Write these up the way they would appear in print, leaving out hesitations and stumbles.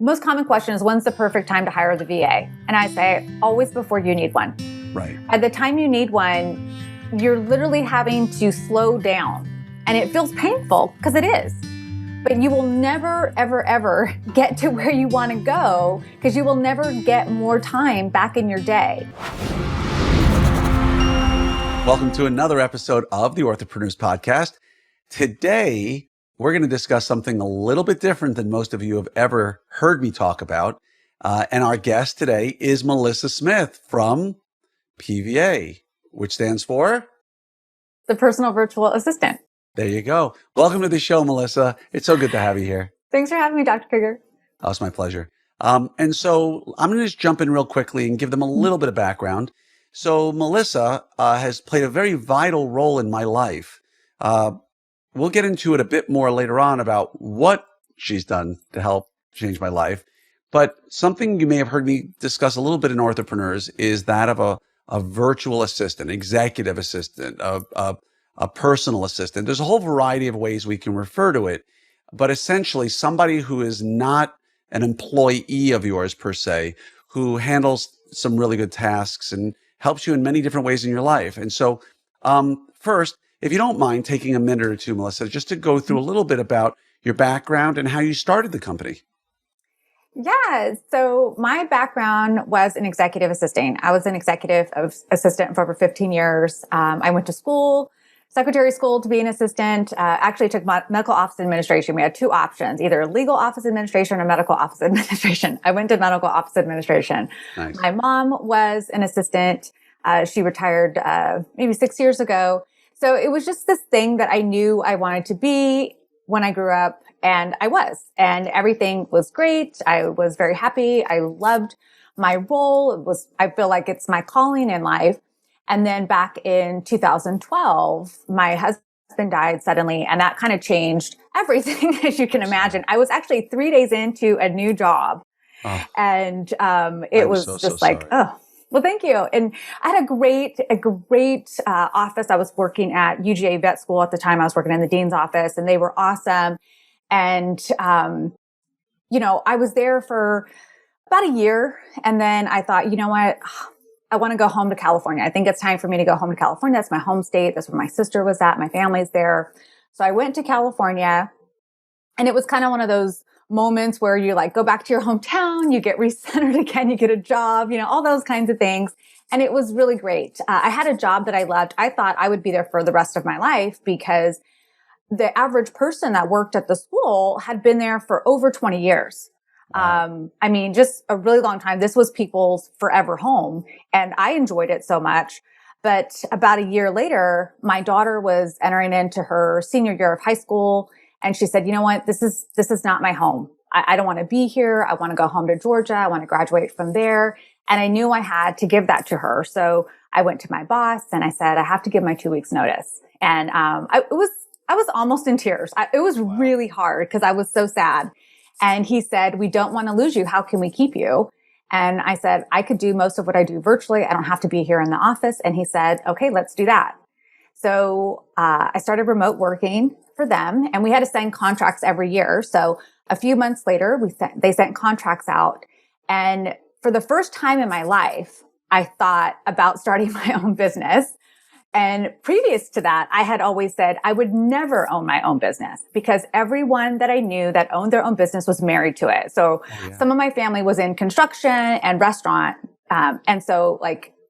Most common question is, when's the perfect time to hire the VA? And I say, always before you need one. Right. At the time you need one, you're literally having to slow down. And it feels painful, because it is. But you will never, ever, ever get to where you want to go, because you will never get more time back in your day. Welcome to another episode of the Orthopreneurs Podcast. Today, we're going to discuss something a little bit different than most of you have ever heard me talk about. And our guest today is Melissa Smith from PVA, which stands for? The Personal Virtual Assistant. There you go. Welcome to the show, Melissa. It's so good to have you here. Thanks for having me, Dr. Krieger. Oh, it's my pleasure. And so I'm going to just jump in real quickly and give them a little bit of background. So Melissa has played a very vital role in my life. We'll get into it a bit more later on about what she's done to help change my life. But something you may have heard me discuss a little bit in Orthopreneurs is that of a virtual assistant, executive assistant, a personal assistant. There's a whole variety of ways we can refer to it, but essentially somebody who is not an employee of yours per se, who handles some really good tasks and helps you in many different ways in your life. And so first, if you don't mind taking a minute or two, Melissa, just to go through a little bit about your background and how you started the company. Yeah. So my background was in executive assisting. I was an executive assistant for over 15 years. I went to school, secretary school to be an assistant, actually took medical office administration. We had two options, either legal office administration or medical office administration. I went to medical office administration. Nice. My mom was an assistant. She retired maybe 6 years ago. So it was just this thing that I knew I wanted to be when I grew up, and I was. And everything was great. I was very happy. I loved my role. I feel like it's my calling in life. And then back in 2012, my husband died suddenly, and that kind of changed everything, as you can imagine. I was actually 3 days into a new job, and it was just like, oh. Well, thank you. And I had a great office. I was working at UGA Vet School at the time. I was working in the dean's office, and they were awesome. And, I was there for about a year. And then I thought, you know what? I want to go home to California. I think it's time for me to go home to California. That's my home state. That's where my sister was at. My family's there. So I went to California, and it was kind of one of those moments where you like go back to your hometown, you get recentered again, you get a job, all those kinds of things. And it was really great. I had a job that I loved. I thought I would be there for the rest of my life, because the average person that worked at the school had been there for over 20 years. Wow. Just a really long time. This was people's forever home, and I enjoyed it so much. But about a year later, my daughter was entering into her senior year of high school. And she said, you know what, this is not my home. I don't want to be here. I want to go home to Georgia. I want to graduate from there. And I knew I had to give that to her. So I went to my boss and I said, I have to give my 2 weeks notice. And I was almost in tears. It was really hard, because I was so sad. And he said, we don't want to lose you. How can we keep you? And I said, I could do most of what I do virtually. I don't have to be here in the office. And he said, okay, let's do that. So I started remote working for them, and we had to sign contracts every year. So a few months later, they sent contracts out. And for the first time in my life, I thought about starting my own business. And previous to that, I had always said I would never own my own business, because everyone that I knew that owned their own business was married to it. So some of my family was in construction and restaurant. And so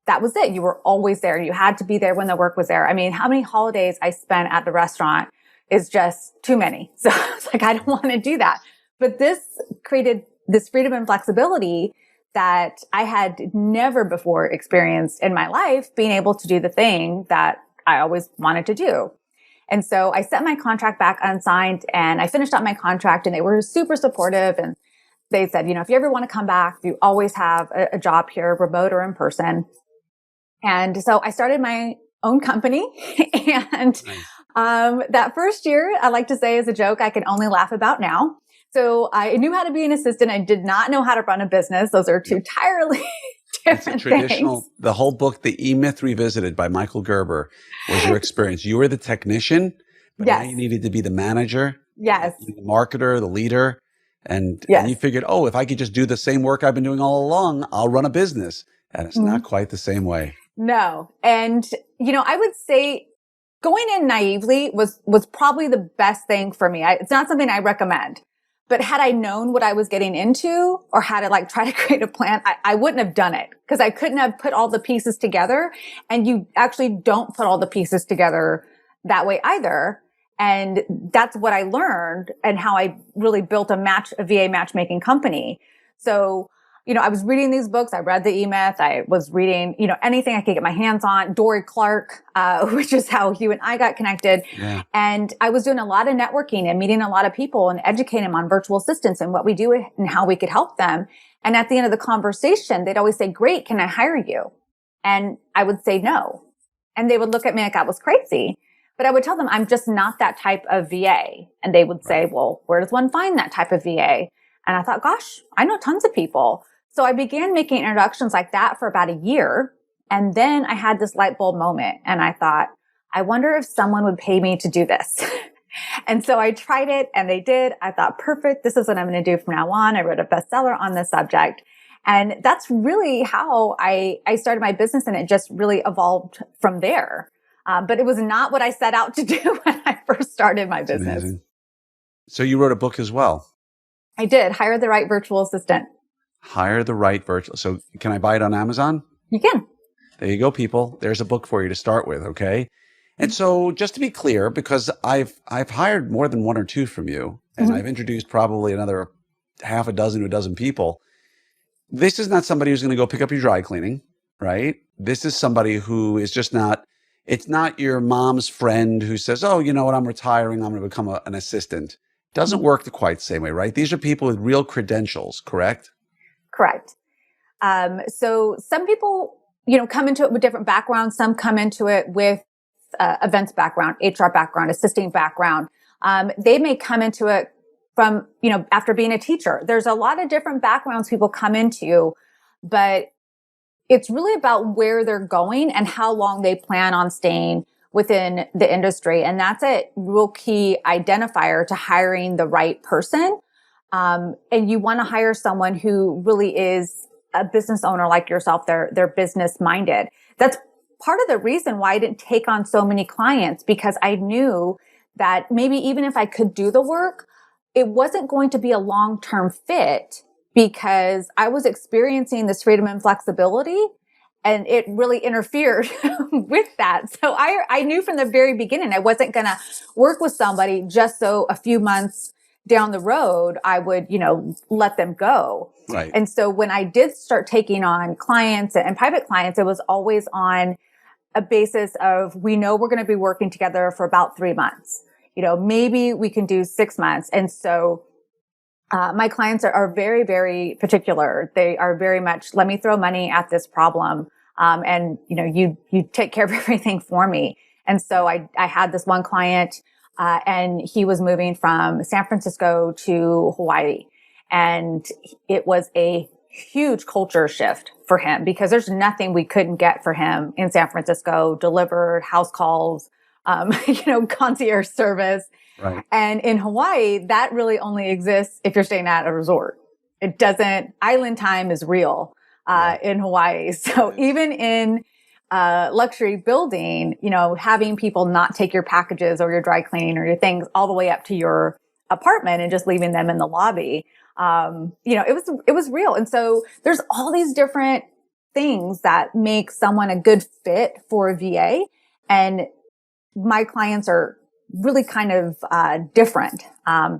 that was it. You were always there. You had to be there when the work was there. I mean, how many holidays I spent at the restaurant is just too many. So it's like, I don't want to do that. But this created this freedom and flexibility that I had never before experienced in my life, being able to do the thing that I always wanted to do. And so I sent my contract back unsigned, and I finished up my contract, and they were super supportive. And they said, if you ever want to come back, you always have a job here, remote or in person. And so I started my own company. And that first year, I like to say as a joke, I can only laugh about now. So I knew how to be an assistant. I did not know how to run a business. Those are two entirely different things. The whole book, The E-Myth Revisited by Michael Gerber, was your experience. You were the technician, but now you needed to be the manager, the marketer, the leader. And you Yes. figured, oh, if I could just do the same work I've been doing all along, I'll run a business. And it's not quite the same way. No. And, I would say going in naively was probably the best thing for me. It's not something I recommend, but had I known what I was getting into or had to try to create a plan, I wouldn't have done it because I couldn't have put all the pieces together. And you actually don't put all the pieces together that way either. And that's what I learned and how I really built a VA matchmaking company. So, I was reading these books. I read the E-Myth. I was reading, anything I could get my hands on. Dory Clark, which is how you and I got connected. Yeah. And I was doing a lot of networking and meeting a lot of people and educating them on virtual assistants and what we do and how we could help them. And at the end of the conversation, they'd always say, great, can I hire you? And I would say no. And they would look at me like I was crazy. But I would tell them, I'm just not that type of VA. And they would say, well, where does one find that type of VA? And I thought, gosh, I know tons of people. So I began making introductions like that for about a year. And then I had this light bulb moment and I thought, I wonder if someone would pay me to do this. And so I tried it and they did. I thought, perfect. This is what I'm going to do from now on. I wrote a bestseller on this subject. And that's really how I started my business. And it just really evolved from there. But it was not what I set out to do when I first started my business. Amazing. So you wrote a book as well. I did. Hire the Right Virtual Assistant. Hire the Right Virtual. So can I buy it on Amazon? You can. There you go, people. There's a book for you to start with. Okay. And so just to be clear, because I've hired more than one or two from you, and I've introduced probably another half a dozen to a dozen people. This is not somebody who's going to go pick up your dry cleaning, right? This is somebody who is just not, it's not your mom's friend who says, oh, you know what, I'm retiring, I'm going to become an assistant. Doesn't work the quite same way, right? These are people with real credentials, correct? Correct. So some people, come into it with different backgrounds. Some come into it with events background, HR background, assisting background. They may come into it from, after being a teacher. There's a lot of different backgrounds people come into, but it's really about where they're going and how long they plan on staying within the industry. And that's a real key identifier to hiring the right person. And you want to hire someone who really is a business owner like yourself. They're business minded. That's part of the reason why I didn't take on so many clients, because I knew that maybe even if I could do the work, it wasn't going to be a long-term fit because I was experiencing this freedom and flexibility and it really interfered with that. So I knew from the very beginning, I wasn't going to work with somebody just so a few months down the road, I would, let them go. Right. And so when I did start taking on clients and private clients, it was always on a basis of, we know we're going to be working together for about 3 months. Maybe we can do 6 months. And so my clients are very, very particular. They are very much, let me throw money at this problem. And you take care of everything for me. And so I had this one client, and he was moving from San Francisco to Hawaii. And it was a huge culture shift for him because there's nothing we couldn't get for him in San Francisco, delivered, house calls, concierge service. Right. And in Hawaii, that really only exists if you're staying at a resort. It doesn't, island time is real, in Hawaii. So even in luxury building, having people not take your packages or your dry cleaning or your things all the way up to your apartment and just leaving them in the lobby, it was real. And so there's all these different things that make someone a good fit for a VA. And my clients are really kind of different.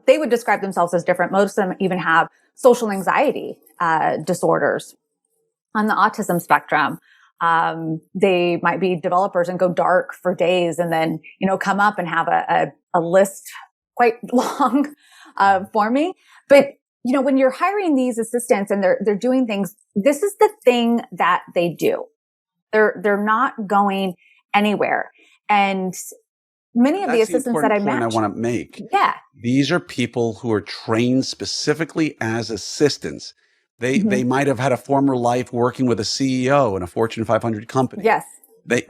They would describe themselves as different. Most of them even have social anxiety disorders on the autism spectrum. They might be developers and go dark for days and then, come up and have a list quite long for me. But, when you're hiring these assistants and they're doing things, this is the thing that they do. They're not going anywhere. And many of the assistants that I match, I want to make. Yeah. These are people who are trained specifically as assistants. They might have had a former life working with a CEO in a Fortune 500 company. Yes. They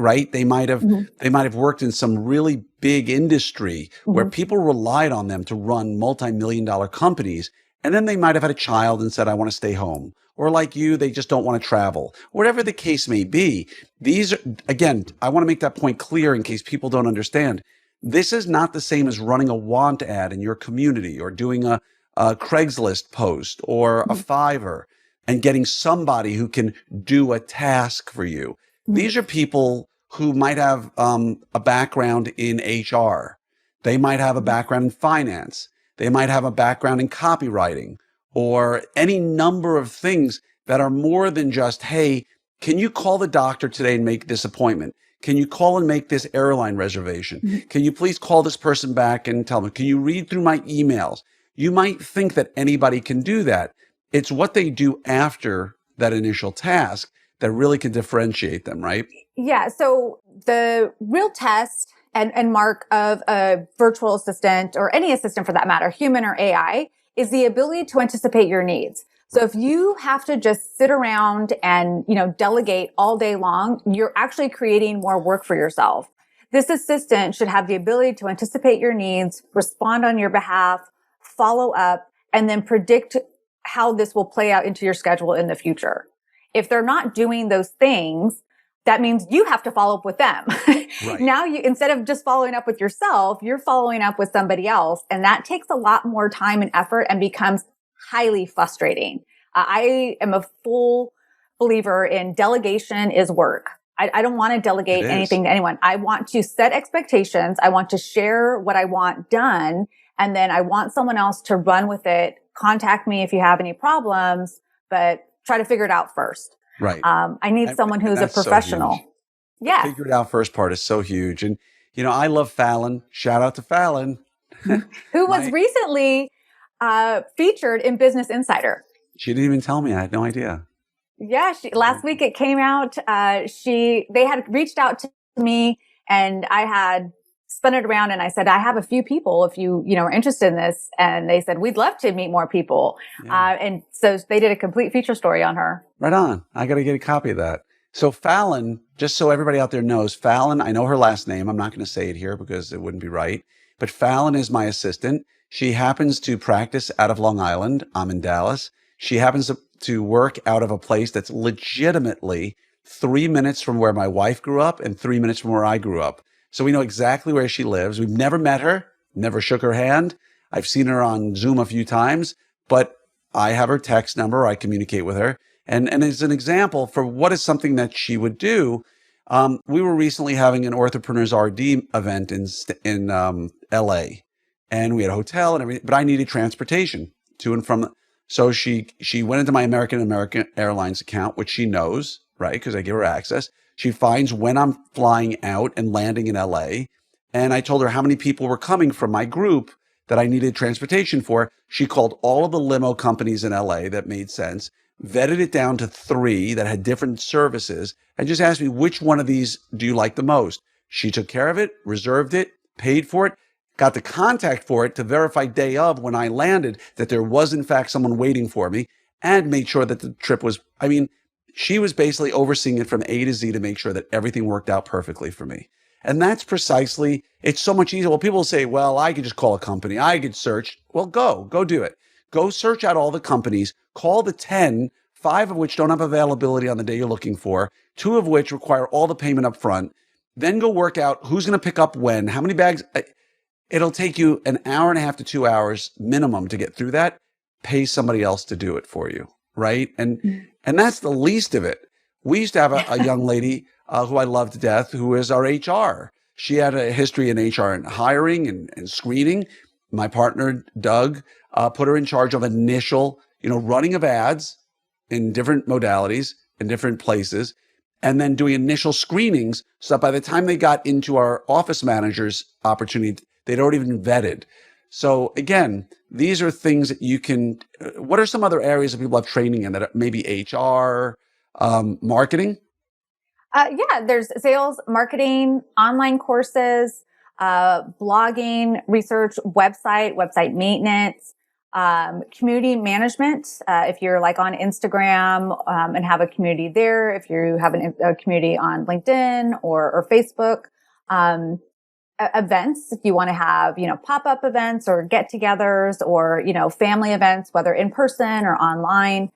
might have worked in some really big industry where people relied on them to run multi-million-dollar companies, And then they might have had a child and said, I want to stay home. Or like you, they just don't want to travel. Whatever the case may be, these are, again, I want to make that point clear in case people don't understand. This is not the same as running a want ad in your community or doing a Craigslist post or a Fiverr and getting somebody who can do a task for you. These are people who might have a background in HR. They might have a background in finance. They might have a background in copywriting or any number of things that are more than just, hey, can you call the doctor today and make this appointment? Can you call and make this airline reservation? Can you please call this person back and tell them, can you read through my emails? You might think that anybody can do that. It's what they do after that initial task that really can differentiate them, right? Yeah. So the real test and mark of a virtual assistant or any assistant for that matter, human or AI, is the ability to anticipate your needs. So if you have to just sit around and, delegate all day long, you're actually creating more work for yourself. This assistant should have the ability to anticipate your needs, respond on your behalf, follow up, and then predict how this will play out into your schedule in the future. If they're not doing those things, that means you have to follow up with them. Right. Now instead of just following up with yourself, you're following up with somebody else. And that takes a lot more time and effort and becomes highly frustrating. I am a full believer in delegation is work. I don't want to delegate anything to anyone. I want to set expectations. I want to share what I want done. And then I want someone else to run with it. Contact me if you have any problems, but try to figure it out first. Right. I need someone who's a professional. So yeah. Figure it out first part is so huge. And, I love Fallon. Shout out to Fallon. Who was recently featured in Business Insider. She didn't even tell me. I had no idea. Yeah. Last week it came out. They had reached out to me and I had spun it around and I said, I have a few people if you are interested in this. And they said, we'd love to meet more people. Yeah. And so they did a complete feature story on her. Right on. I got to get a copy of that. So Fallon, just so everybody out there knows, Fallon, I know her last name. I'm not going to say it here because it wouldn't be right. But Fallon is my assistant. She happens to practice out of Long Island. I'm in Dallas. She happens to work out of a place that's legitimately 3 minutes from where my wife grew up and 3 minutes from where I grew up. So we know exactly where she lives. We've never met her, never shook her hand. I've seen her on Zoom a few times, but I have her text number. I communicate with her. And as an example for what is something that she would do, we were recently having an Orthopreneurs RD event in LA, and we had a hotel and everything, but I needed transportation to and from. So she went into my American Airlines account, which she knows, right? Because I give her access. She finds when I'm flying out and landing in LA. And I told her how many people were coming from my group that I needed transportation for. She called all of the limo companies in LA that made sense, vetted it down to 3 that had different services, and just asked me, which one of these do you like the most? She took care of it, reserved it, paid for it, got the contact for it to verify day of when I landed that there was in fact someone waiting for me, and made sure that the trip was, she was basically overseeing it from A to Z to make sure that everything worked out perfectly for me. And that's precisely, it's so much easier. Well, people say, well, I could just call a company. I could search. Well, go do it. Go search out all the companies, call the 10, 5 of which don't have availability on the day you're looking for, 2 of which require all the payment up front. Then go work out who's going to pick up when, how many bags. It'll take you an hour and a half to 2 hours minimum to get through that. Pay somebody else to do it for you, right? And that's the least of it. We used to have a young lady who I love to death, who is our HR. She had a history in HR and hiring and screening. My partner, Doug, put her in charge of initial, running of ads in different modalities in different places, and then doing initial screenings so that by the time they got into our office manager's opportunity, they'd already been vetted. So again, these are things that you can, what are some other areas that people have training in that are maybe HR, marketing? Yeah, there's sales, marketing, online courses, blogging, research, website maintenance, community management. If you're like on Instagram and have a community there, if you have a community on LinkedIn or Facebook, events, if you want to have, pop-up events or get-togethers or, family events, whether in person or online.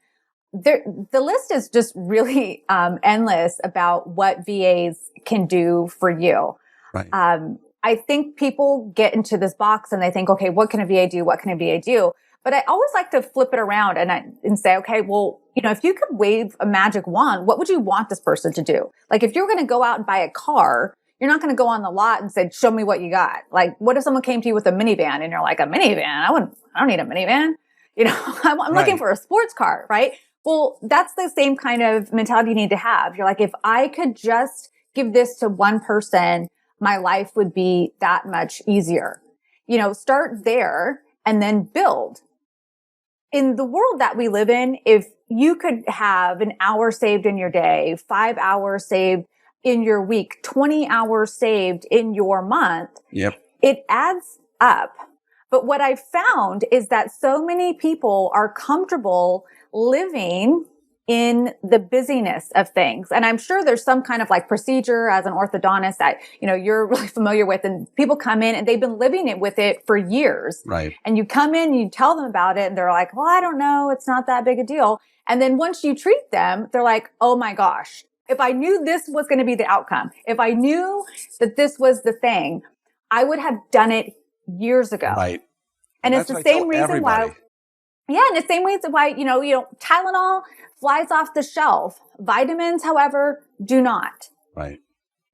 The list is just really endless about what VAs can do for you. Right. I think people get into this box and they think, okay, what can a VA do? What can a VA do? But I always like to flip it around and say, okay, well, if you could wave a magic wand, what would you want this person to do? Like if you're going to go out and buy a car, you're not going to go on the lot and say, show me what you got. Like, what if someone came to you with a minivan and you're like, a minivan? I don't need a minivan. I'm Right. looking for a sports car, right? Well, that's the same kind of mentality you need to have. You're like, if I could just give this to one person, my life would be that much easier. Start there and then build. In the world that we live in, if you could have an hour saved in your day, 5 hours saved in your week, 20 hours saved in your month, Yep. it adds up. But what I've found is that so many people are comfortable living in the busyness of things. And I'm sure there's some kind of like procedure as an orthodontist that, you're really familiar with, and people come in and they've been living it with it for years. Right. And you come in, you tell them about it and they're like, well, I don't know. It's not that big a deal. And then once you treat them, they're like, oh my gosh, if I knew this was going to be the outcome, if I knew that this was the thing, I would have done it years ago. Right. And it's the same reason why. Yeah, and the same reason why, Tylenol flies off the shelf. Vitamins, however, do not. Right.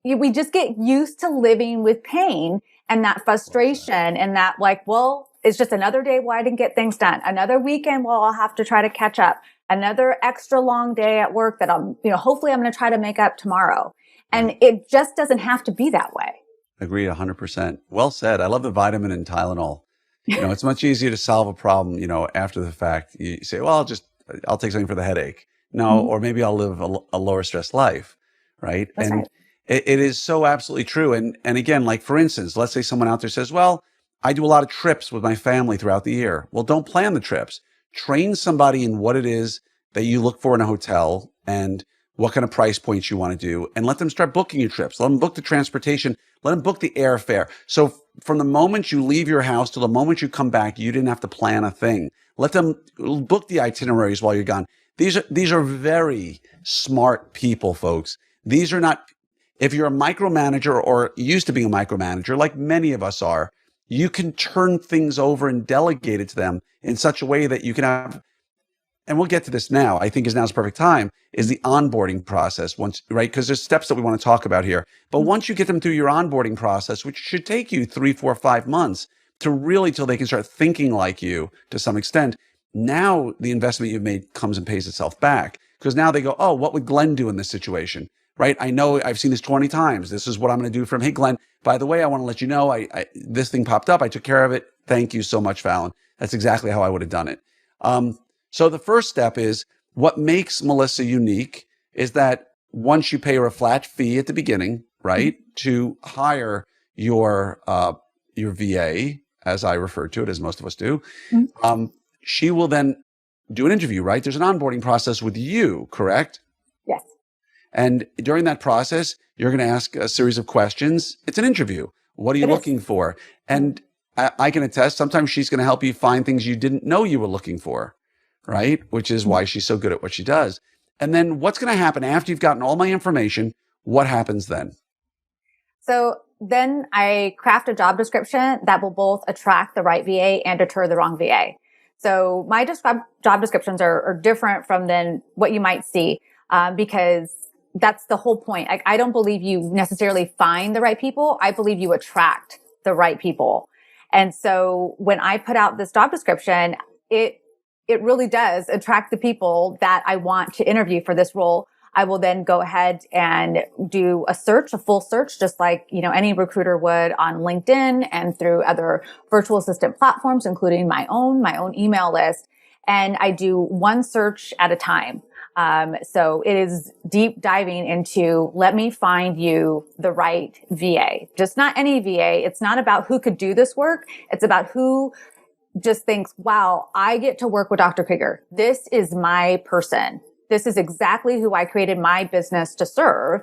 We just get used to living with pain and that frustration and that like, well, it's just another day where I didn't get things done. Another weekend, well, I'll have to try to catch up. Another extra long day at work that hopefully I'm going to try to make up tomorrow. And it just doesn't have to be that way. Agreed 100%. Well said. I love the vitamin and Tylenol. It's much easier to solve a problem, after the fact. You say, well, I'll take something for the headache. No, or maybe I'll live a lower stress life. Right. That's and right. it is so absolutely true. And again, like for instance, let's say someone out there says, well, I do a lot of trips with my family throughout the year. Well, don't plan the trips. Train somebody in what it is that you look for in a hotel and what kind of price points you want to do, and let them start booking your trips. Let them book the transportation. Let them book the airfare. So from the moment you leave your house to the moment you come back, you didn't have to plan a thing. Let them book the itineraries while you're gone. These are very smart people, folks. These are not, if you're a micromanager or used to being a micromanager, like many of us are, you can turn things over and delegate it to them in such a way that you can have, and we'll get to this now, I think now's the perfect time, is the onboarding process right? Because there's steps that we want to talk about here. But once you get them through your onboarding process, which should take you 3, 4, 5 months to really till they can start thinking like you to some extent, now the investment you've made comes and pays itself back. Because now they go, oh, what would Glenn do in this situation? Right? I know I've seen this 20 times. This is what I'm going to do for him. Hey, Glenn, by the way, I want to let you know, this thing popped up. I took care of it. Thank you so much, Fallon. That's exactly how I would have done it. So the first step is what makes Melissa unique is that once you pay her a flat fee at the beginning, right, to hire your VA, as I refer to it, as most of us do, she will then do an interview, right? There's an onboarding process with you, correct? Yes. And during that process, you're going to ask a series of questions. It's an interview. What are you looking for? And I can attest, sometimes she's going to help you find things you didn't know you were looking for, right? Which is why she's so good at what she does. And then what's going to happen after you've gotten all my information? What happens then? So then I craft a job description that will both attract the right VA and deter the wrong VA. So my job descriptions are different from then what you might see, because that's the whole point. I don't believe you necessarily find the right people. I believe you attract the right people. And so when I put out this job description, it really does attract the people that I want to interview for this role. I will then go ahead and do a search, a full search, just like, any recruiter would on LinkedIn and through other virtual assistant platforms, including my own email list. And I do one search at a time. So it is deep diving into, let me find you the right VA, just not any VA. It's not about who could do this work. It's about who just thinks, wow, I get to work with Dr. Krieger. This is my person. This is exactly who I created my business to serve.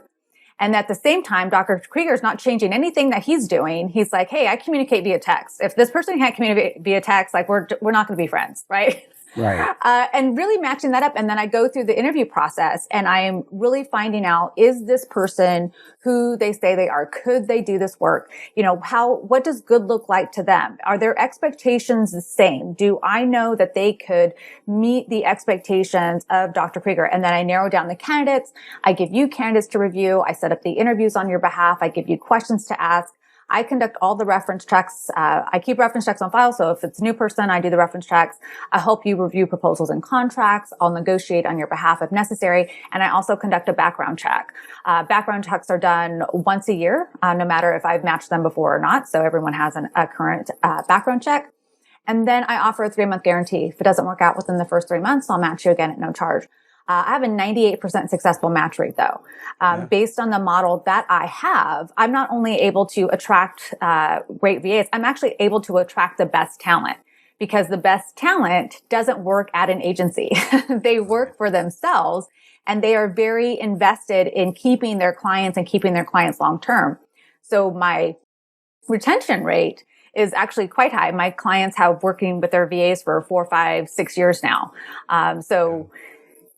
And at the same time, Dr. Krieger is not changing anything that he's doing. He's like, hey, I communicate via text. If this person can't communicate via text, like we're not going to be friends, right? Right. And really matching that up. And then I go through the interview process and I am really finding out, is this person who they say they are? Could they do this work? What does good look like to them? Are their expectations the same? Do I know that they could meet the expectations of Dr. Krieger? And then I narrow down the candidates. I give you candidates to review. I set up the interviews on your behalf. I give you questions to ask. I conduct all the reference checks. I keep reference checks on file. So if it's a new person, I do the reference checks. I help you review proposals and contracts. I'll negotiate on your behalf if necessary. And I also conduct a background check. Background checks are done once a year, no matter if I've matched them before or not. So everyone has a current background check. And then I offer a 3-month guarantee. If it doesn't work out within the first 3 months, I'll match you again at no charge. I have a 98% successful match rate though. Based on the model that I have, I'm not only able to attract great VAs, I'm actually able to attract the best talent because the best talent doesn't work at an agency. They work for themselves and they are very invested in keeping their clients and keeping their clients long term. So my retention rate is actually quite high. My clients have working with their VAs for 4, 5, 6 years now.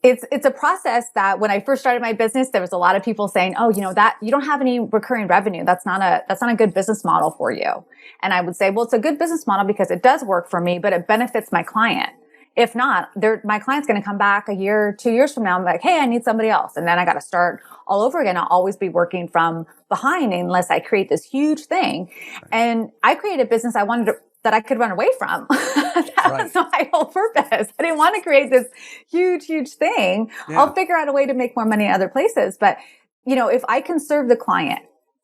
It's a process that when I first started my business, there was a lot of people saying, oh, that you don't have any recurring revenue. That's not a good business model for you. And I would say, well, it's a good business model because it does work for me, but it benefits my client. If not, my client's going to come back a year, 2 years from now and be like, hey, I need somebody else. And then I got to start all over again. I'll always be working from behind unless I create this huge thing. And I created a business that I could run away from. That was my whole purpose. I didn't want to create this huge, huge thing. Yeah. I'll figure out a way to make more money in other places. But, if I can serve the client,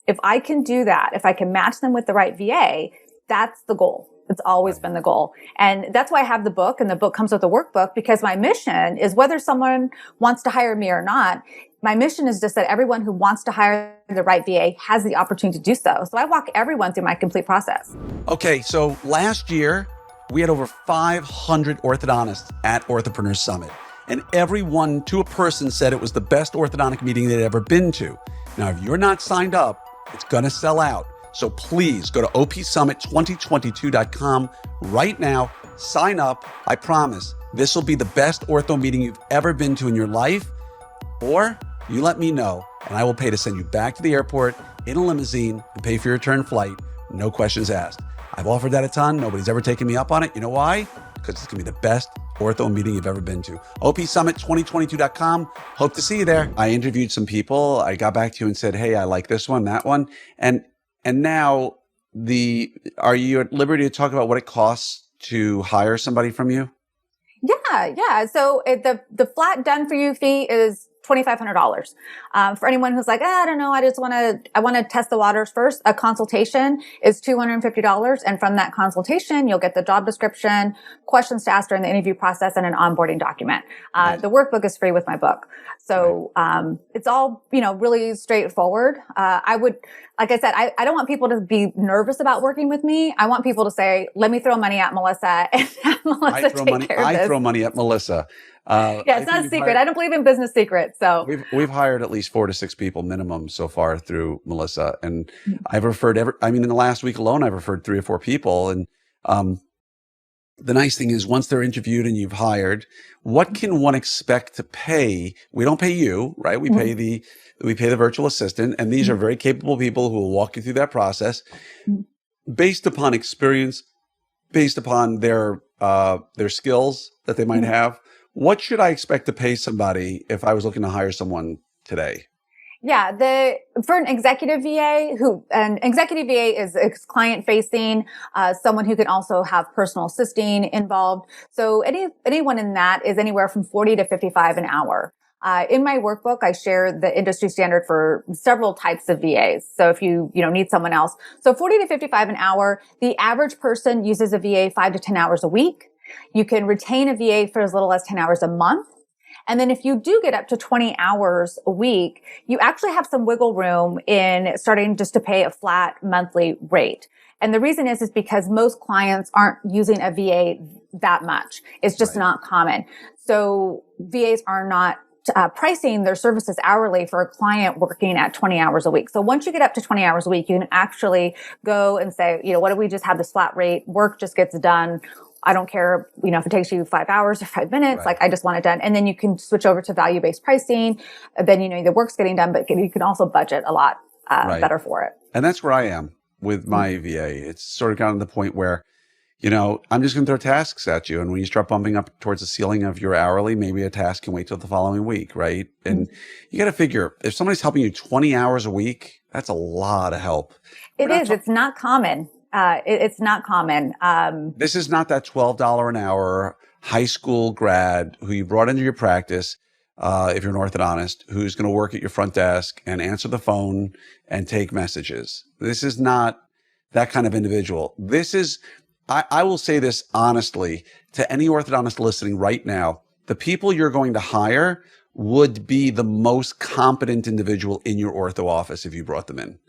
if I can do that, if I can match them with the right VA, that's the goal. It's always been the goal. And that's why I have the book, and the book comes with a workbook, because my mission is, whether someone wants to hire me or not, my mission is just that everyone who wants to hire the right VA has the opportunity to do so. So I walk everyone through my complete process. Okay, so last year, we had over 500 orthodontists at Orthopreneur Summit, and everyone to a person said it was the best orthodontic meeting they'd ever been to. Now, if you're not signed up, it's going to sell out. So please go to opsummit2022.com right now. Sign up. I promise this will be the best ortho meeting you've ever been to in your life. Or you let me know, and I will pay to send you back to the airport in a limousine and pay for your return flight. No questions asked. I've offered that a ton. Nobody's ever taken me up on it. You know why? Because it's going to be the best ortho meeting you've ever been to. opsummit2022.com. Hope to see you there. I interviewed some people. I got back to you and said, hey, I like this one, that one. And now are you at liberty to talk about what it costs to hire somebody from you? Yeah. So the flat done for you fee is $2,500. For anyone who's like, I don't know, I want to test the waters first. A consultation is $250. And from that consultation, you'll get the job description, questions to ask during the interview process, and an onboarding document. The workbook is free with my book. So, it's all, really straightforward. Like I said, I don't want people to be nervous about working with me. I want people to say, let me throw money at Melissa and have Melissa take care of this. I throw money at Melissa. It's not a secret. I don't believe in business secrets. So we've hired at least 4 to 6 people minimum so far through Melissa. And I've referred in the last week alone, I've referred 3 or 4 people. And, the nice thing is, once they're interviewed and you've hired, what can one expect to pay? We don't pay you, right? We pay the virtual assistant, and these are very capable people who will walk you through that process based upon experience, based upon their skills that they might have. What should I expect to pay somebody if I was looking to hire someone today? Yeah, for an executive VA is client facing, someone who can also have personal assisting involved. So anyone in that is anywhere from 40 to 55 an hour. In my workbook, I share the industry standard for several types of VAs. So if you need someone else, so 40 to 55 an hour, the average person uses a VA 5 to 10 hours a week. You can retain a VA for as little as 10 hours a month. And then if you do get up to 20 hours a week, you actually have some wiggle room in starting just to pay a flat monthly rate. And the reason is because most clients aren't using a VA that much. It's just not common. So VAs are not pricing their services hourly for a client working at 20 hours a week. So once you get up to 20 hours a week, you can actually go and say, what if we just have this flat rate? Work just gets done. I don't care, if it takes you 5 hours or 5 minutes, Right. like I just want it done. And then you can switch over to value-based pricing. Then, the work's getting done, but you can also budget a lot better for it. And that's where I am with my VA. It's sort of gotten to the point where, I'm just going to throw tasks at you. And when you start bumping up towards the ceiling of your hourly, maybe a task can wait till the following week, right? And you got to figure, if somebody's helping you 20 hours a week, that's a lot of help. It is. It's not common. It's not common. This is not that $12 an hour high school grad who you brought into your practice, if you're an orthodontist, who's going to work at your front desk and answer the phone and take messages. This is not that kind of individual. This is, I will say this honestly to any orthodontist listening right now, the people you're going to hire would be the most competent individual in your ortho office if you brought them in.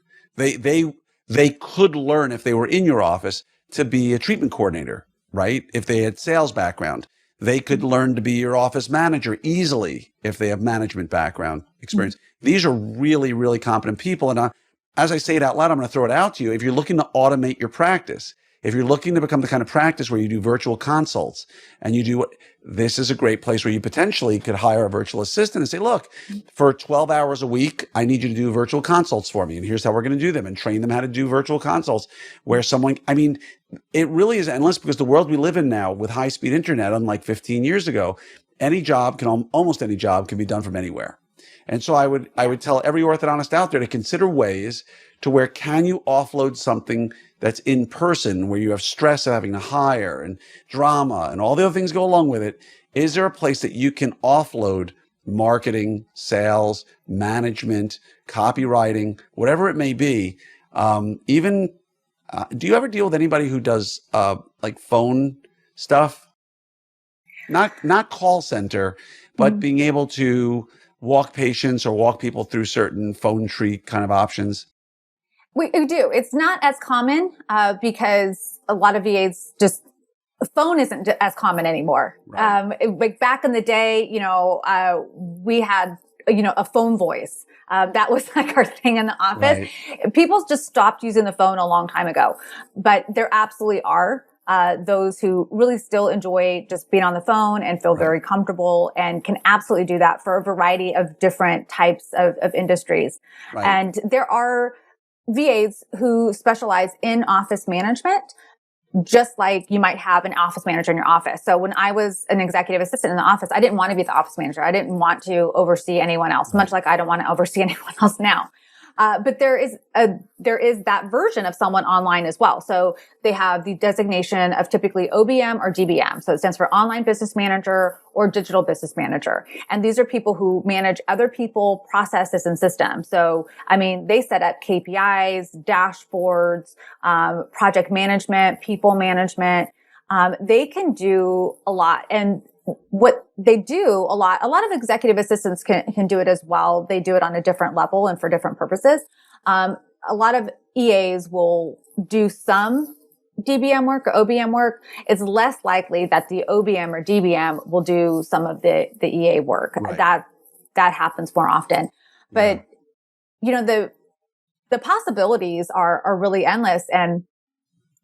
They could learn, if they were in your office, to be a treatment coordinator, right? If they had sales background, they could learn to be your office manager easily if they have management background experience. These are really, really competent people. And as I say it out loud, I'm going to throw it out to you. If you're looking to automate your practice, if you're looking to become the kind of practice where you do virtual consults and this is a great place where you potentially could hire a virtual assistant and say, look, for 12 hours a week, I need you to do virtual consults for me. And here's how we're going to do them, and train them how to do virtual consults where it really is endless, because the world we live in now with high speed internet, unlike 15 years ago, almost any job can be done from anywhere. And so I would tell every orthodontist out there to consider ways to where can you offload something that's in person, where you have stress of having to hire and drama and all the other things go along with it. Is there a place that you can offload marketing, sales, management, copywriting, whatever it may be? Do you ever deal with anybody who does like phone stuff? Not call center, but being able to walk patients or walk people through certain phone tree kind of options? We do. It's not as common because a lot of VAs phone isn't as common anymore. Right. Like back in the day, we had, a phone voice. That was like our thing in the office. Right. People just stopped using the phone a long time ago, but there absolutely are those who really still enjoy just being on the phone and feel very comfortable and can absolutely do that for a variety of different types of industries. Right. And there are VAs who specialize in office management, just like you might have an office manager in your office. So when I was an executive assistant in the office, I didn't want to be the office manager. I didn't want to oversee anyone else, much like I don't want to oversee anyone else now. But there is that version of someone online as well. So they have the designation of typically OBM or DBM. So it stands for Online Business Manager or Digital Business Manager. And these are people who manage other people, processes, and systems. So, they set up KPIs, dashboards, project management, people management. They can do a lot. And what they do a lot of executive assistants can do it as well. They do it on a different level and for different purposes. A lot of EAs will do some DBM work or OBM work. It's less likely that the OBM or DBM will do some of the EA work. Right. That happens more often. But, the possibilities are really endless, and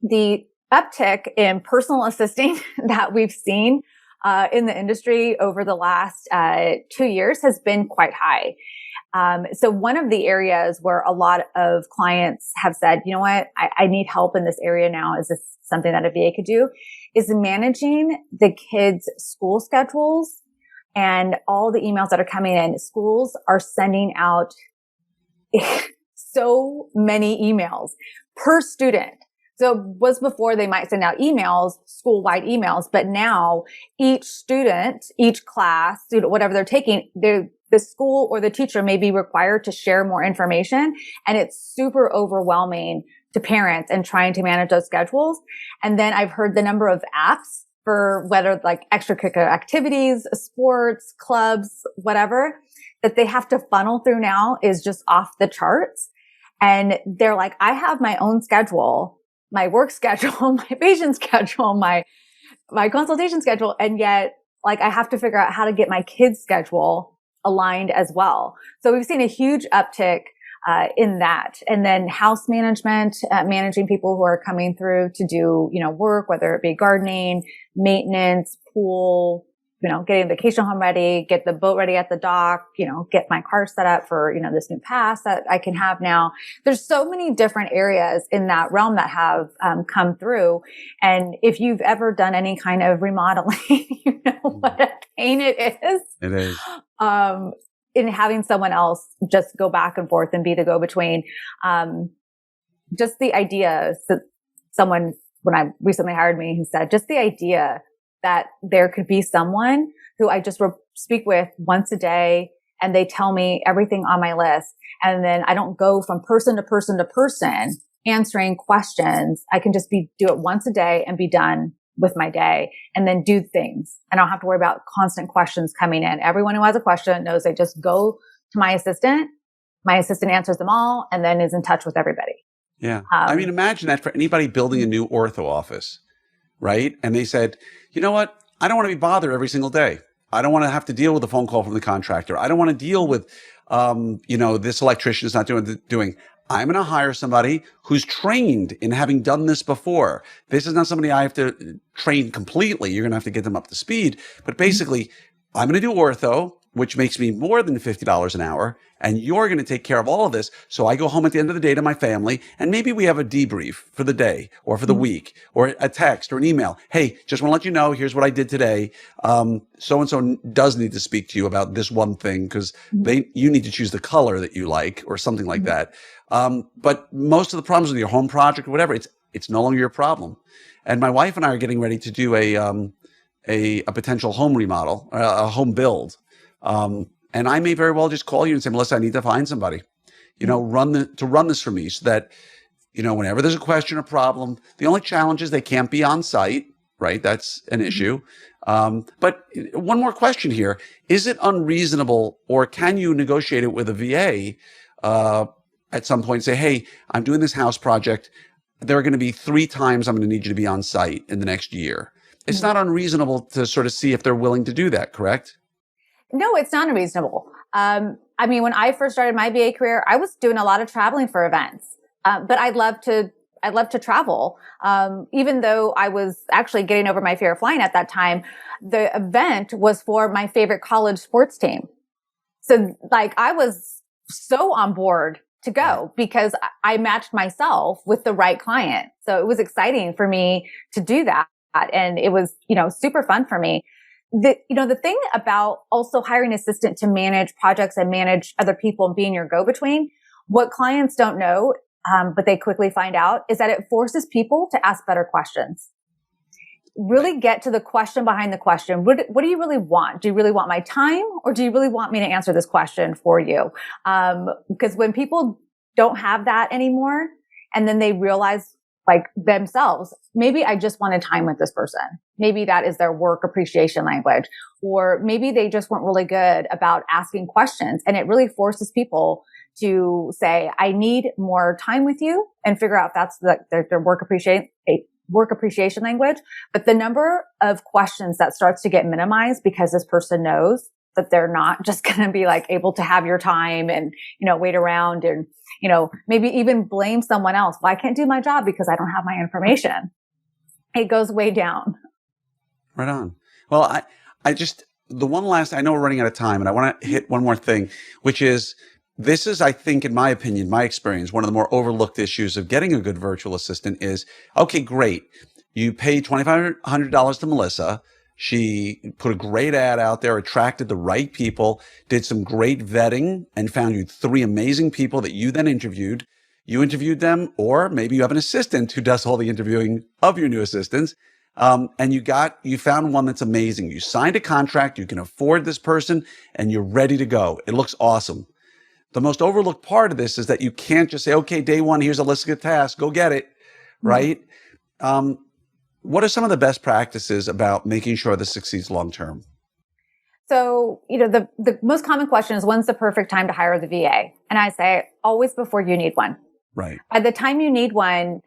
the uptick in personal assisting that we've seen in the industry over the last 2 years has been quite high. So one of the areas where a lot of clients have said, you know what, I need help in this area now. Is this something that a VA could do? Is managing the kids' school schedules and all the emails that are coming in. Schools are sending out so many emails per student. So it was before they might send out emails, school-wide emails, but now each student, each class, whatever they're taking, the school or the teacher may be required to share more information. And it's super overwhelming to parents and trying to manage those schedules. And then I've heard the number of apps for whether like extracurricular activities, sports, clubs, whatever, that they have to funnel through now is just off the charts. And they're like, I have my own schedule, my work schedule, my patient schedule, my consultation schedule. And yet, like, I have to figure out how to get my kids' schedule aligned as well. So we've seen a huge uptick in that. And then house management, managing people who are coming through to do, work, whether it be gardening, maintenance, pool, getting the vacation home ready, get the boat ready at the dock, get my car set up for, this new pass that I can have now. There's so many different areas in that realm that have come through. And if you've ever done any kind of remodeling, you know what a pain it is. It is. In having someone else just go back and forth and be the go-between. Just the idea, so someone, when I recently hired me, he said, just the idea that there could be someone who I just speak with once a day and they tell me everything on my list. And then I don't go from person to person to person answering questions. I can just do it once a day and be done with my day and then do things. I don't have to worry about constant questions coming in. Everyone who has a question knows they just go to my assistant. My assistant answers them all and then is in touch with everybody. Yeah. Imagine that for anybody building a new ortho office, right? And they said, you know what? I don't want to be bothered every single day. I don't want to have to deal with a phone call from the contractor. I don't want to deal with, this electrician is not doing. I'm going to hire somebody who's trained in having done this before. This is not somebody I have to train completely. You're going to have to get them up to speed. But basically, I'm going to do ortho, which makes me more than $50 an hour. And you're going to take care of all of this. So I go home at the end of the day to my family, and maybe we have a debrief for the day or for the week or a text or an email. Hey, just want to let you know, here's what I did today. So-and-so does need to speak to you about this one thing because you need to choose the color that you like or something like that. But most of the problems with your home project or whatever, it's no longer your problem. And my wife and I are getting ready to do a potential home remodel, a home build. And I may very well just call you and say, Melissa, I need to find somebody, run this for me so that, whenever there's a question or problem, the only challenge is they can't be on site, right? That's an issue. But one more question here. Is it unreasonable or can you negotiate it with a VA, at some point and say, hey, I'm doing this house project. There are going to be 3 times I'm going to need you to be on site in the next year. It's not unreasonable to sort of see if they're willing to do that, correct? No, it's not unreasonable. When I first started my VA career, I was doing a lot of traveling for events. But I love to travel. Even though I was actually getting over my fear of flying at that time, the event was for my favorite college sports team. So I was so on board to go because I matched myself with the right client. So it was exciting for me to do that. And it was, super fun for me. The thing about also hiring an assistant to manage projects and manage other people and being your go-between, what clients don't know, but they quickly find out, is that it forces people to ask better questions. Really get to the question behind the question. What do you really want? Do you really want my time or do you really want me to answer this question for you? Because when people don't have that anymore and then they realize themselves, maybe I just wanted time with this person. Maybe that is their work appreciation language, or maybe they just weren't really good about asking questions. And it really forces people to say, I need more time with you and figure out if that's their work appreciation language. But the number of questions that starts to get minimized because this person knows that they're not just going to be able to have your time and, wait around and, maybe even blame someone else. Well, I can't do my job because I don't have my information. It goes way down. Right on. Well, I know we're running out of time and I want to hit one more thing, which is, this is, I think, in my opinion, my experience, one of the more overlooked issues of getting a good virtual assistant is, okay, great. You paid $2,500 to Melissa. She put a great ad out there, attracted the right people, did some great vetting, and found you 3 amazing people that you then interviewed. You interviewed them, or maybe you have an assistant who does all the interviewing of your new assistants. And you found one that's amazing. You signed a contract, you can afford this person, and you're ready to go. It looks awesome. The most overlooked part of this is that you can't just say, okay, day 1, here's a list of tasks, go get it, right? What are some of the best practices about making sure this succeeds long-term? So, the most common question is, when's the perfect time to hire the VA? And I say, always before you need one. Right. By the time you need one,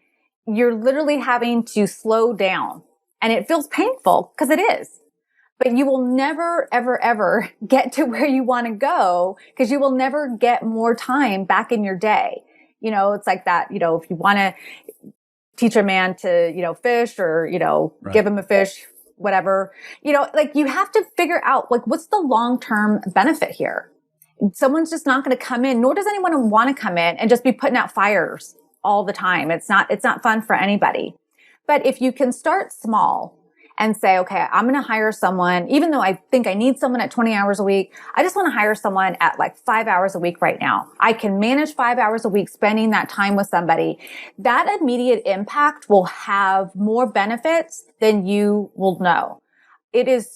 you're literally having to slow down. And it feels painful because it is. but you will never, ever, ever get to where you want to go because you will never get more time back in your day. It's like that, if you want to teach a man to, fish or, Right. give him a fish, whatever, like you have to figure out like, what's the long-term benefit here? Someone's just not going to come in, nor does anyone want to come in and just be putting out fires all the time. It's not fun for anybody. But if you can start small and say, okay, I'm going to hire someone, even though I think I need someone at 20 hours a week, I just want to hire someone at like 5 hours a week right now. I can manage 5 hours a week spending that time with somebody. That immediate impact will have more benefits than you will know. It is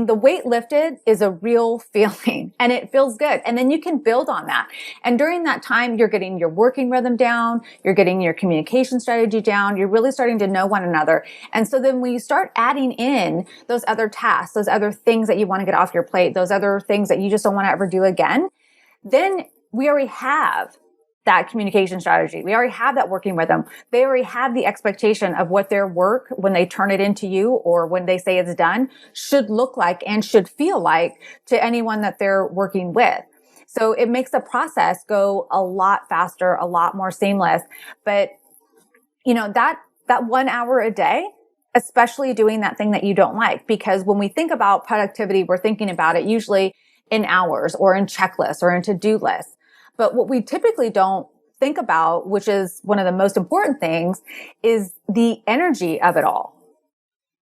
the weight lifted is a real feeling and it feels good. And then you can build on that. And during that time, you're getting your working rhythm down. You're getting your communication strategy down. You're really starting to know one another. And so then when you start adding in those other tasks, those other things that you want to get off your plate, those other things that you just don't want to ever do again, then we already have that communication strategy. We already have that working rhythm. They already have the expectation of what their work, when they turn it into you or when they say it's done, should look like and should feel like to anyone that they're working with. So it makes the process go a lot faster, a lot more seamless. But, that 1 hour a day, especially doing that thing that you don't like, because when we think about productivity, we're thinking about it usually in hours or in checklists or in to-do lists. But what we typically don't think about, which is one of the most important things, is the energy of it all.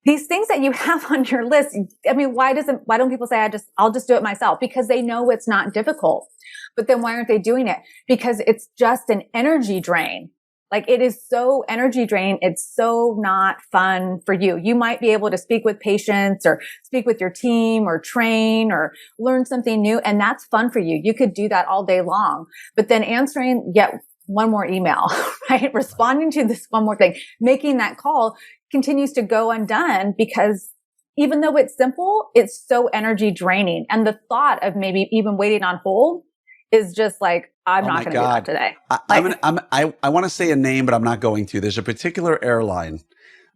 These things that you have on your list, why don't people say, I'll just do it myself? Because they know it's not difficult. But then why aren't they doing it? Because it's just an energy drain. Like it is so energy drain. It's so not fun for you. You might be able to speak with patients or speak with your team or train or learn something new. And that's fun for you. You could do that all day long, but then answering yet one more email, right? Responding to this one more thing, making that call continues to go undone because even though it's simple, it's so energy draining. And the thought of maybe even waiting on hold is just like, I'm not going to do that today. I want to say a name, but I'm not going to. There's a particular airline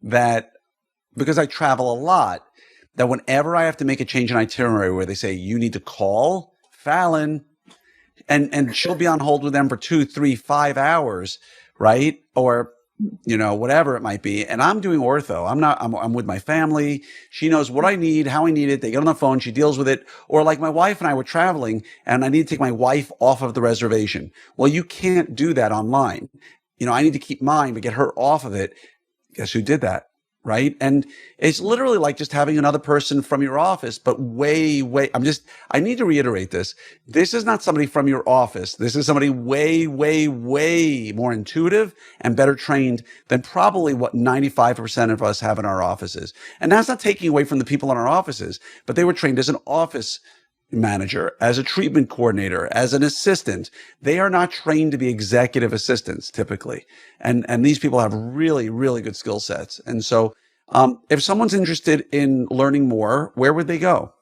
that, because I travel a lot, that whenever I have to make a change in itinerary where they say, you need to call Fallon, and she'll be on hold with them for 2, 3, 5 hours, right? Or, whatever it might be. And I'm doing ortho. I'm with my family. She knows what I need, how I need it. They get on the phone. She deals with it. Or like my wife and I were traveling and I need to take my wife off of the reservation. Well, you can't do that online. I need to keep mine, but get her off of it. Guess who did that? Right. And it's literally like just having another person from your office, but I need to reiterate this. This is not somebody from your office. This is somebody way, way, way more intuitive and better trained than probably what 95% of us have in our offices. And that's not taking away from the people in our offices, but they were trained as an office manager, as a treatment coordinator, as an assistant. They are not trained to be executive assistants typically. And these people have really, really good skill sets. And so, if someone's interested in learning more, where would they go?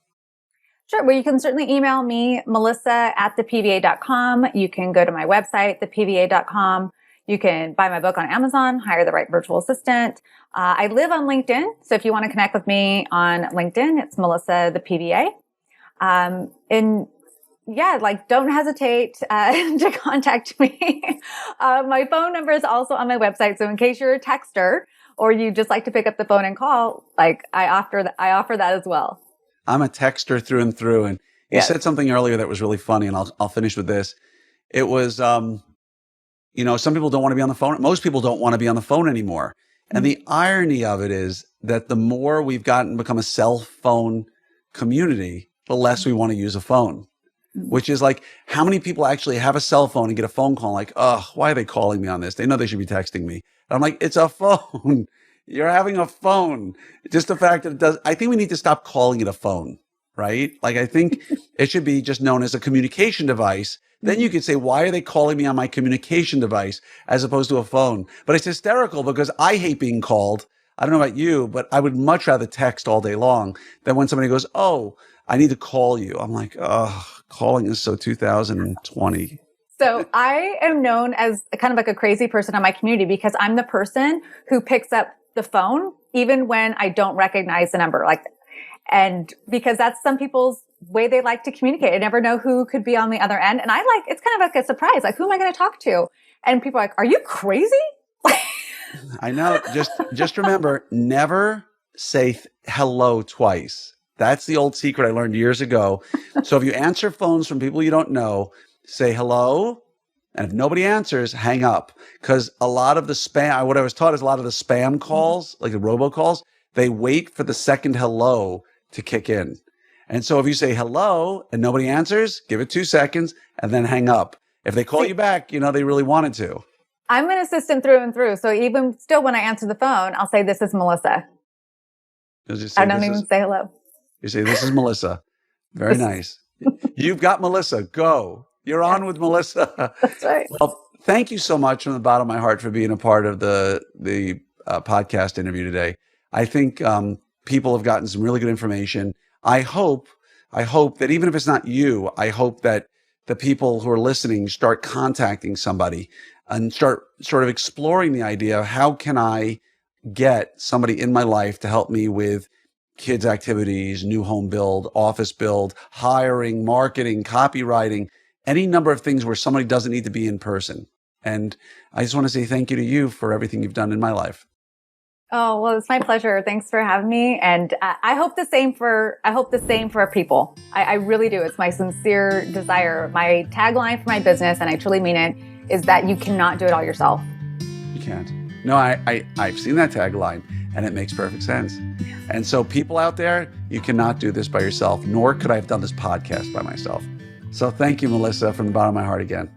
Sure. Well, you can certainly email me, melissa@thepva.com. You can go to my website, thepva.com. You can buy my book on Amazon, Hire the Right Virtual Assistant. I live on LinkedIn. So if you want to connect with me on LinkedIn, it's Melissa, the PVA. Don't hesitate to contact me. My phone number is also on my website. So in case you're a texter or you just like to pick up the phone and call, I offer that as well. I'm a texter through and through. And you said something earlier that was really funny, and I'll finish with this. It was, some people don't want to be on the phone. Most people don't want to be on the phone anymore. And the irony of it is that the more we've become a cell phone community, the less we want to use a phone, which is like, how many people actually have a cell phone and get a phone call like, oh, why are they calling me on this? They know they should be texting me. And I'm like, it's a phone. You're having a phone. Just the fact that I think we need to stop calling it a phone, right? Like, I think it should be just known as a communication device. Then you could say, why are they calling me on my communication device as opposed to a phone? But it's hysterical because I hate being called. I don't know about you, but I would much rather text all day long than when somebody goes, oh, I need to call you. I'm like, oh, calling is so 2020. So I am known as kind of like a crazy person in my community because I'm the person who picks up the phone even when I don't recognize the number. Like And because that's some people's way they like to communicate. I never know who could be on the other end. And it's kind of like a surprise. Like, who am I going to talk to? And people are like, are you crazy? I know. Just remember, never say hello twice. That's the old secret I learned years ago. So if you answer phones from people you don't know, say hello. And if nobody answers, hang up. Because a lot of the spam, what I was taught is a lot of the spam calls, like the robocalls, they wait for the second hello to kick in. And so if you say hello and nobody answers, give it 2 seconds and then hang up. If they call you back, they really wanted to. I'm an assistant through and through. So even still, when I answer the phone, I'll say, this is Melissa. I don't even say hello. You say, this is Melissa. Very nice. You've got Melissa. Go. You're on with Melissa. That's right. Well, thank you so much from the bottom of my heart for being a part of the podcast interview today. I think people have gotten some really good information. I hope that even if it's not you, I hope that the people who are listening start contacting somebody and start sort of exploring the idea of how can I get somebody in my life to help me with kids' activities, new home build, office build, hiring, marketing, copywriting, any number of things where somebody doesn't need to be in person. And I just want to say thank you to you for everything you've done in my life. Oh, well, it's my pleasure. Thanks for having me. And I hope the same for people. I really do. It's my sincere desire. My tagline for my business, and I truly mean it, is that you cannot do it all yourself. You can't. No, I've seen that tagline and it makes perfect sense. And so people out there, you cannot do this by yourself, nor could I have done this podcast by myself. So thank you, Melissa, from the bottom of my heart again.